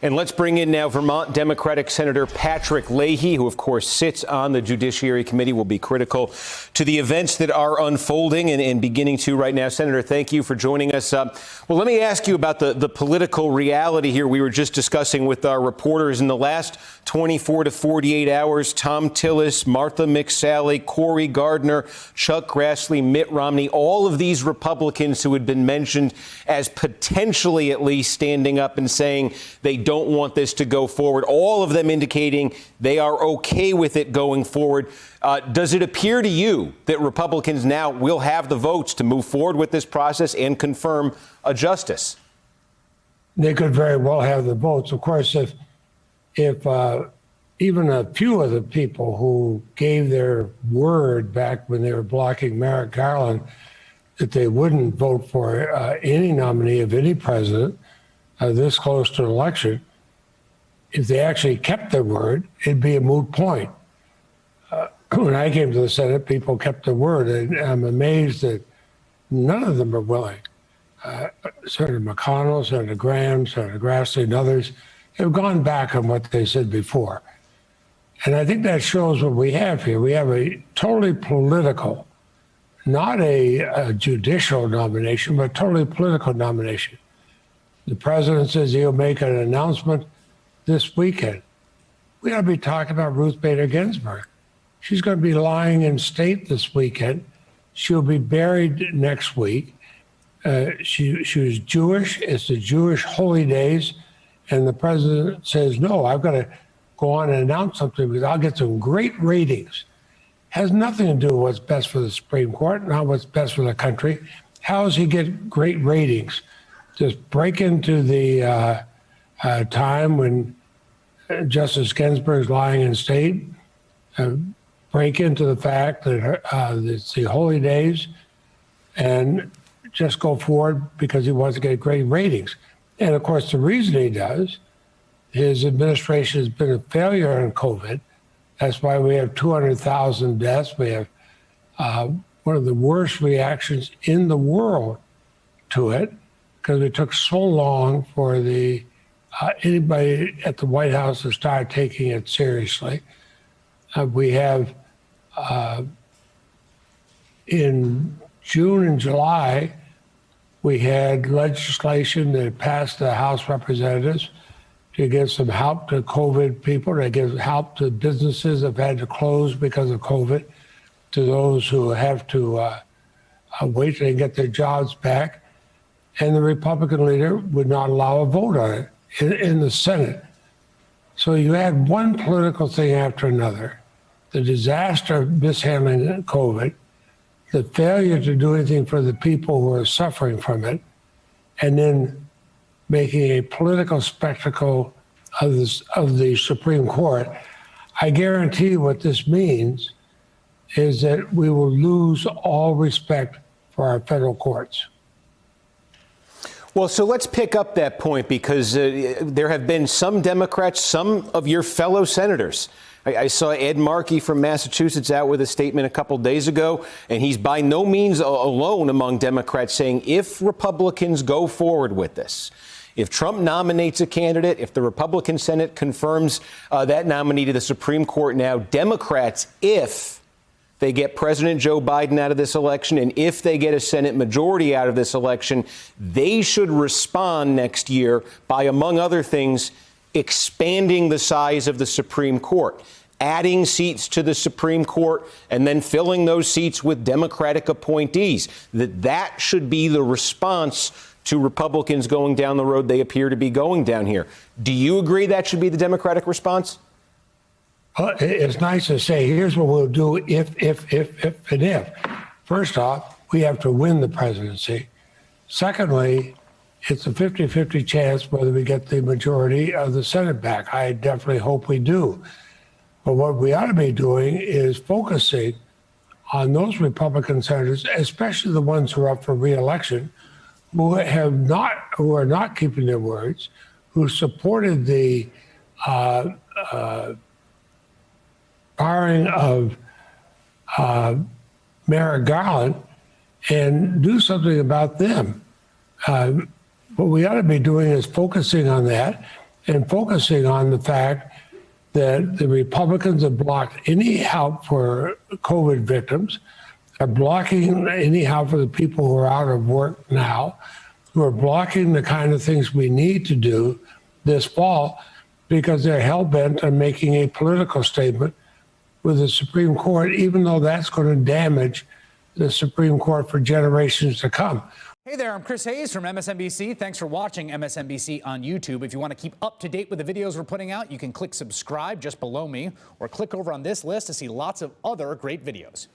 And let's bring in now Vermont Democratic Senator Patrick Leahy, who, of course, sits on the Judiciary Committee, will be critical to the events that are unfolding and beginning to right now. Senator, thank you for joining us. Well, let me ask you about the political reality here. We were just discussing with our reporters in the last 24 to 48 hours, Thom Tillis, Martha McSally, Cory Gardner, Chuck Grassley, Mitt Romney, all of these Republicans who had been mentioned as potentially at least standing up and saying they don't want this to go forward, all of them indicating they are okay with it going forward. Does it appear to you that Republicans now will have the votes to move forward with this process and confirm a justice? They could very well have the votes. Of course, if even a few of the people who gave their word back when they were blocking Merrick Garland that they wouldn't vote for any nominee of any president this close to an election, if they actually kept their word, it'd be a moot point. When I came to the Senate, people kept their word, and I'm amazed that none of them are willing. Senator McConnell, Senator Graham, Senator Grassley, and others have gone back on what they said before. And I think that shows what we have here. We have a totally political, not a judicial nomination, but totally political nomination. The president says he'll make an announcement this weekend. We ought to be talking about Ruth Bader Ginsburg. She's going to be lying in state this weekend. She'll be buried next week. She was Jewish. It's the Jewish holy days. And the president says, no, I've got to go on and announce something because I'll get some great ratings. Has nothing to do with what's best for the Supreme Court, not what's best for the country. How does he get great ratings? Just break into the time when Justice Ginsburg's lying in state, break into the fact that it's the holy days, and just go forward because he wants to get great ratings. And of course, the reason he does, his administration has been a failure on COVID. That's why we have 200,000 deaths. We have one of the worst reactions in the world to it because it took so long for anybody at the White House to start taking it seriously. We have in June and July, we had legislation that passed the House Representatives to give some help to COVID people, to give help to businesses that have had to close because of COVID, to those who have to wait till they get their jobs back. And the Republican leader would not allow a vote on it in the Senate. So you had one political thing after another, the disaster of mishandling COVID, the failure to do anything for the people who are suffering from it, and then making a political spectacle of the Supreme Court. I guarantee what this means is that we will lose all respect for our federal courts. Well, so let's pick up that point because there have been some Democrats, some of your fellow senators. I saw Ed Markey from Massachusetts out with a statement a couple days ago, and he's by no means alone among Democrats saying if Republicans go forward with this, if Trump nominates a candidate, if the Republican Senate confirms that nominee to the Supreme Court now, Democrats, if they get President Joe Biden out of this election and if they get a Senate majority out of this election, they should respond next year by, among other things, expanding the size of the Supreme Court, adding seats to the Supreme Court, and then filling those seats with Democratic appointees. That should be the response to Republicans going down the road they appear to be going down here. Do you agree that should be the Democratic response? Well, it's nice to say, here's what we'll do if, and if. First off, we have to win the presidency. Secondly, it's a 50-50 chance whether we get the majority of the Senate back. I definitely hope we do. But what we ought to be doing is focusing on those Republican senators, especially the ones who are up for re-election, who are not keeping their words, who supported the firing of Merrick Garland, and do something about them. What we ought to be doing is focusing on that and focusing on the fact that the Republicans have blocked any help for COVID victims, are blocking any help for the people who are out of work now, who are blocking the kind of things we need to do this fall because they're hell-bent on making a political statement with the Supreme Court, even though that's going to damage the Supreme Court for generations to come. Hey there, I'm Chris Hayes from MSNBC. Thanks for watching MSNBC on YouTube. If you want to keep up to date with the videos we're putting out, you can click subscribe just below me or click over on this list to see lots of other great videos.